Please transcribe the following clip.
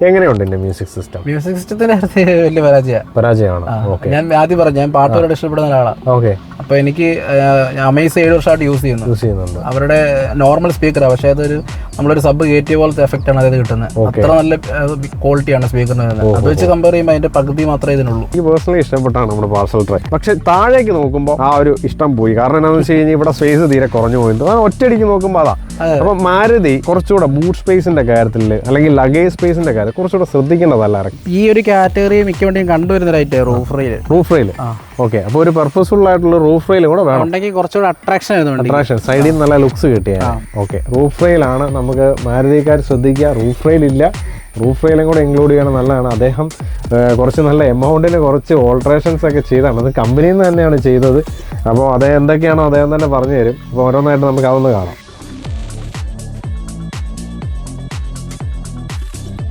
എങ്ങനെയുണ്ട് എൻ്റെ music system? Music സിസ്റ്റത്തിന്റെ അടുത്ത് വലിയ പരാജയമാണ്. ഞാൻ ആദ്യം പറഞ്ഞു, ഞാൻ പാട്ടുകളോട് ഇഷ്ടപ്പെടുന്ന ഒരാളാണ്. ഓക്കെ. അപ്പൊ എനിക്ക് അമേസ് 7 വർഷമായിട്ട് യൂസ് ചെയ്യുന്നുണ്ട്. അവരുടെ നോർമൽ സ്പീക്കറാണ്, പക്ഷെ അതൊരു നമ്മളൊരു സബ് കയറ്റിയ പോലത്തെ എഫക്റ്റ് ആണ് അതായത് കിട്ടുന്നത്. അത്ര നല്ല ക്വാളിറ്റിയാണ് സ്പീക്കറിന് വരുന്നത്. അത് വെച്ച് കമ്പയർ ചെയ്യുമ്പോൾ അതിന്റെ പകുതി മാത്രമേ ഇതിനുള്ളൂ. എനിക്ക് പേഴ്സണലി ഇഷ്ടപ്പെട്ടാണ് നമ്മുടെ പാർസൽ ട്രൈ. പക്ഷെ താഴേക്ക് നോക്കുമ്പോൾ ആ ഒരു ഇഷ്ടം പോയി. കാരണം എന്താണെന്ന് വെച്ച് കഴിഞ്ഞാൽ ഇവിടെ സ്പേസ് തീരെ കുറഞ്ഞു പോയിട്ട് ഒറ്റയടിക്ക് നോക്കുമ്പോൾ അതാ. അപ്പൊ മാരുതി കുറച്ചുകൂടെ ബൂട്ട് സ്പേസിന്റെ കാര്യത്തിൽ അല്ലെങ്കിൽ ലഗേജ് സ്പേസിന്റെ കാര്യം കുറച്ചുകൂടെ ശ്രദ്ധിക്കേണ്ടതല്ലായിരുന്നു. ഈ ഒരു കാറ്റഗറി മിക്ക വണ്ടിയും കണ്ടുവരുന്നതായിട്ട് റൂഫ് റെയിൽ. ഓക്കെ. അപ്പോൾ ഒരു പർപ്പസ്ഫുൾ ആയിട്ടുള്ള റൂഫ് റെയിൽ കൂടെ വേണം. കുറച്ചുകൂടെ അട്രാക്ഷൻ സൈഡിൽ നിന്ന് നല്ല ലുക്സ് കിട്ടിയ. ഓക്കെ. റൂഫ് റെയിലാണ് നമുക്ക് മാരുതിക്കാർ ശ്രദ്ധിക്കുക. റൂഫ് റെയിൽ ഇല്ല, റൂഫ് റെയിലും കൂടെ ഇൻക്ലൂഡ് ചെയ്യണം. നല്ലതാണ്. അദ്ദേഹം കുറച്ച് നല്ല എമൗണ്ടിന് കുറച്ച് ഓൾട്രേഷൻസ് ഒക്കെ ചെയ്താണ്. അത് കമ്പനിയിൽ നിന്ന് തന്നെയാണ് ചെയ്തത്. അപ്പോൾ അദ്ദേഹം എന്തൊക്കെയാണോ അദ്ദേഹം തന്നെ പറഞ്ഞു തരും. അപ്പോൾ ഓരോന്നായിട്ട് നമുക്ക് അതൊന്ന് കാണാം.